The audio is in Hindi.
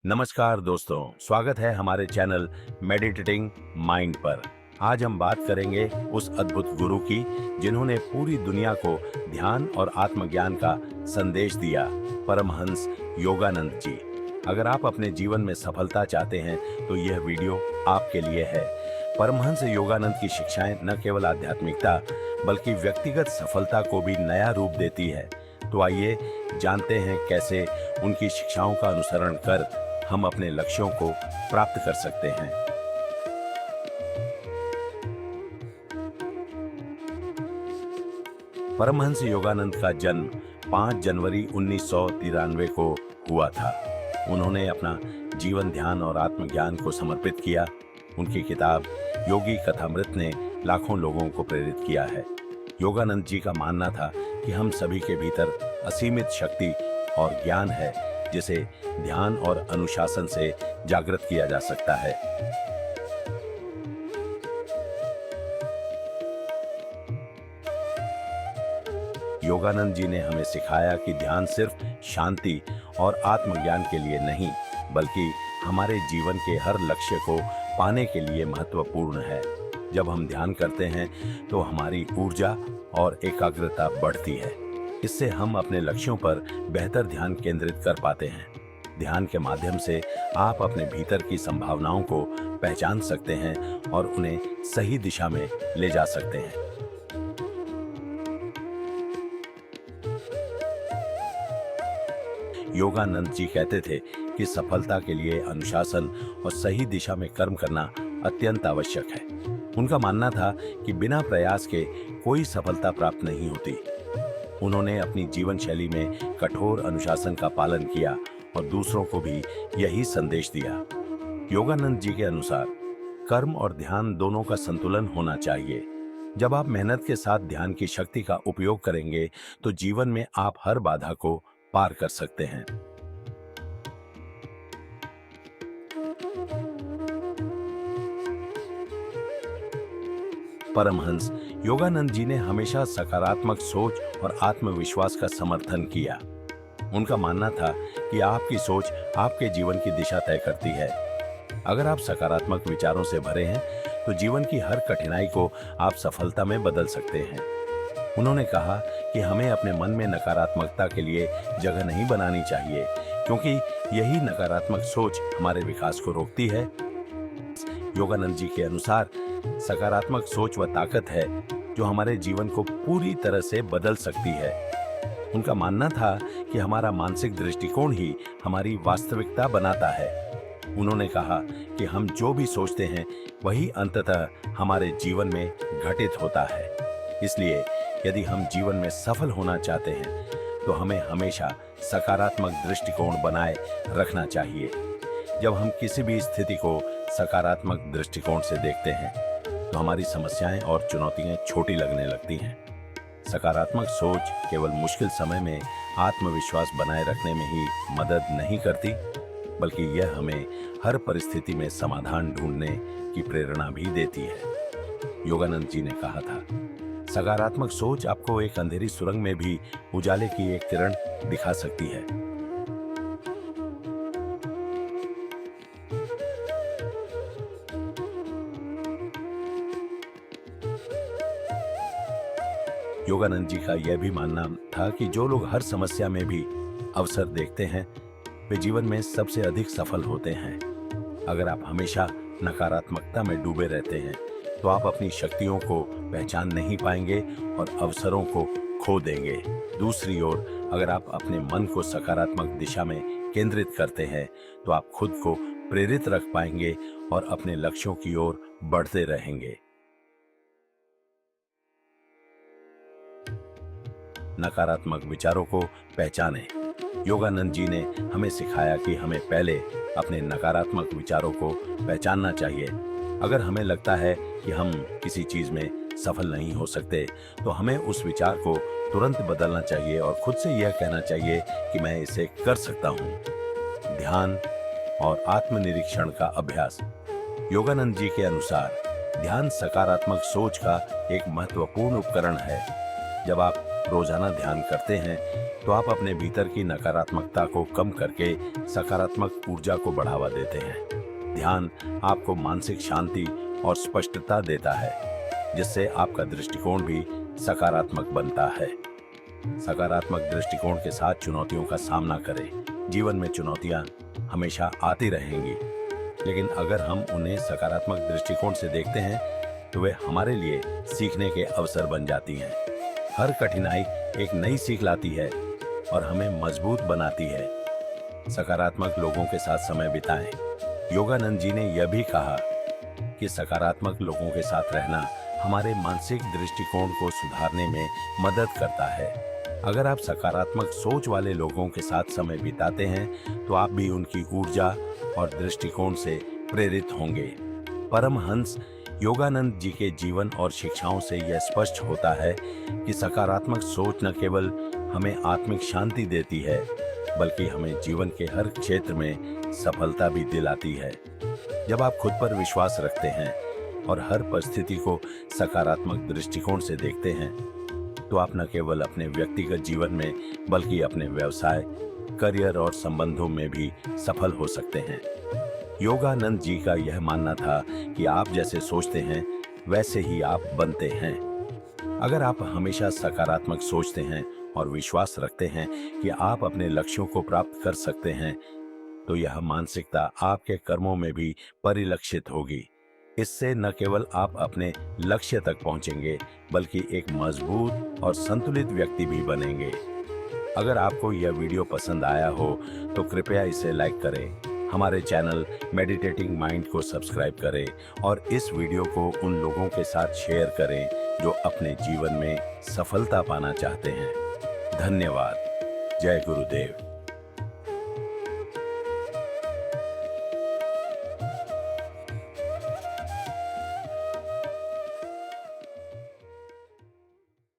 नमस्कार दोस्तों, स्वागत है हमारे चैनल मेडिटेटिंग माइंड पर। आज हम बात करेंगे उस अद्भुत गुरु की जिन्होंने पूरी दुनिया को ध्यान और आत्मज्ञान का संदेश दिया, परमहंस योगानंद जी। अगर आप अपने जीवन में सफलता चाहते हैं तो यह वीडियो आपके लिए है। परमहंस योगानंद की शिक्षाएं न केवल आध्यात्मिकता बल्कि व्यक्तिगत सफलता को भी नया रूप देती है। तो आइए जानते हैं कैसे उनकी शिक्षाओं का अनुसरण कर हम अपने लक्ष्यों को प्राप्त कर सकते हैं। परमहंस योगानंद का जन्म 5 जनवरी 1993 को हुआ था। उन्होंने अपना जीवन ध्यान और आत्मज्ञान को समर्पित किया। उनकी किताब योगी कथामृत ने लाखों लोगों को प्रेरित किया है। योगानंद जी का मानना था कि हम सभी के भीतर असीमित शक्ति और ज्ञान है जिसे ध्यान और अनुशासन से जागृत किया जा सकता है। योगानंद जी ने हमें सिखाया कि ध्यान सिर्फ शांति और आत्मज्ञान के लिए नहीं बल्कि हमारे जीवन के हर लक्ष्य को पाने के लिए महत्वपूर्ण है। जब हम ध्यान करते हैं तो हमारी ऊर्जा और एकाग्रता बढ़ती है। इससे हम अपने लक्ष्यों पर बेहतर ध्यान केंद्रित कर पाते हैं। ध्यान के माध्यम से आप अपने भीतर की संभावनाओं को पहचान सकते हैं और उन्हें सही दिशा में ले जा सकते हैं। योगानंद जी कहते थे कि सफलता के लिए अनुशासन और सही दिशा में कर्म करना अत्यंत आवश्यक है। उनका मानना था कि बिना प्रयास के कोई सफलता प्राप्त नहीं होती। उन्होंने अपनी जीवन शैली में कठोर अनुशासन का पालन किया और दूसरों को भी यही संदेश दिया। योगानंद जी के अनुसार कर्म और ध्यान दोनों का संतुलन होना चाहिए। जब आप मेहनत के साथ ध्यान की शक्ति का उपयोग करेंगे तो जीवन में आप हर बाधा को पार कर सकते हैं। परमहंस योगानंद जी ने हमेशा सकारात्मक सोच और आत्मविश्वास का समर्थन किया। उनका मानना था कि आपकी सोच आपके जीवन की दिशा तय करती है। अगर आप सकारात्मक विचारों से भरे हैं तो जीवन की हर कठिनाई को आप सफलता में बदल सकते हैं। उन्होंने कहा कि हमें अपने मन में नकारात्मकता के लिए जगह नहीं बनानी चाहिए, क्योंकि यही नकारात्मक सोच हमारे विकास को रोकती है। योगानंद जी के अनुसार सकारात्मक सोच वह ताकत है जो हमारे जीवन को पूरी तरह से बदल सकती है। उनका मानना था कि हमारा मानसिक दृष्टिकोण ही हमारी वास्तविकता बनाता है। उन्होंने कहा कि हम जो भी सोचते हैं वही अंततः हमारे जीवन में घटित होता है। इसलिए यदि हम जीवन में सफल होना चाहते हैं तो हमें हमेशा सकारात्मक दृष्टिकोण बनाए रखना चाहिए। जब हम किसी भी स्थिति को सकारात्मक दृष्टिकोण से देखते हैं तो हमारी समस्याएं और चुनौतियां छोटी लगने लगती हैं। सकारात्मक सोच केवल मुश्किल समय में आत्मविश्वास बनाए रखने में ही मदद नहीं करती, बल्कि यह हमें हर परिस्थिति में समाधान ढूंढने की प्रेरणा भी देती है। योगानंद जी ने कहा था, सकारात्मक सोच आपको एक अंधेरी सुरंग में भी उजाले की एक किरण दिखा सकती है। योगानंद जी का यह भी मानना था कि जो लोग हर समस्या में भी अवसर देखते हैं वे जीवन में सबसे अधिक सफल होते हैं। अगर आप हमेशा नकारात्मकता में डूबे रहते हैं तो आप अपनी शक्तियों को पहचान नहीं पाएंगे और अवसरों को खो देंगे। दूसरी ओर अगर आप अपने मन को सकारात्मक दिशा में केंद्रित करते हैं तो आप खुद को प्रेरित रख पाएंगे और अपने लक्ष्यों की ओर बढ़ते रहेंगे। नकारात्मक विचारों को पहचानें। योगानंद जी ने हमें सिखाया कि हमें पहले अपने नकारात्मक विचारों को पहचानना चाहिए। अगर हमें लगता है कि हम किसी चीज में सफल नहीं हो सकते तो हमें उस विचार को तुरंत बदलना चाहिए और खुद से यह कहना चाहिए कि मैं इसे कर सकता हूं। ध्यान और आत्मनिरीक्षण का अभ्यास। योगानंद जी के अनुसार ध्यान सकारात्मक सोच का एक महत्वपूर्ण उपकरण है। जब आप रोजाना ध्यान करते हैं तो आप अपने भीतर की नकारात्मकता को कम करके सकारात्मक ऊर्जा को बढ़ावा देते हैं। ध्यान आपको मानसिक शांति और स्पष्टता देता है, जिससे आपका दृष्टिकोण भी सकारात्मक बनता है। सकारात्मक दृष्टिकोण के साथ चुनौतियों का सामना करें। जीवन में चुनौतियां हमेशा आती रहेंगी, लेकिन अगर हम उन्हें सकारात्मक दृष्टिकोण से देखते हैं तो वे हमारे लिए सीखने के अवसर बन जाती हैं। हर कठिनाई एक नई सीख लाती है और हमें मजबूत बनाती है। सकारात्मक लोगों के साथ समय बिताएं। योगानंद जी ने यह भी कहा कि सकारात्मक लोगों के साथ रहना हमारे मानसिक दृष्टिकोण को सुधारने में मदद करता है। अगर आप सकारात्मक सोच वाले लोगों के साथ समय बिताते हैं तो आप भी उनकी ऊर्जा और दृष्टिकोण से प्रेरित होंगे। परमहंस योगानंद जी के जीवन और शिक्षाओं से यह स्पष्ट होता है कि सकारात्मक सोच न केवल हमें आत्मिक शांति देती है, बल्कि हमें जीवन के हर क्षेत्र में सफलता भी दिलाती है। जब आप खुद पर विश्वास रखते हैं और हर परिस्थिति को सकारात्मक दृष्टिकोण से देखते हैं तो आप न केवल अपने व्यक्तिगत जीवन में बल्कि अपने व्यवसाय, करियर और संबंधों में भी सफल हो सकते हैं। योगानंद जी का यह मानना था कि आप जैसे सोचते हैं वैसे ही आप बनते हैं। अगर आप हमेशा सकारात्मक सोचते हैं और विश्वास रखते हैं कि आप अपने लक्ष्यों को प्राप्त कर सकते हैं, तो यह मानसिकता आपके कर्मों में भी परिलक्षित होगी। इससे न केवल आप अपने लक्ष्य तक पहुंचेंगे, बल्कि एक मजबूत और संतुलित व्यक्ति भी बनेंगे। अगर आपको यह वीडियो पसंद आया हो तो कृपया इसे लाइक करें, हमारे चैनल मेडिटेटिंग माइंड को सब्सक्राइब करें और इस वीडियो को उन लोगों के साथ शेयर करें जो अपने जीवन में सफलता पाना चाहते हैं। धन्यवाद। जय गुरुदेव।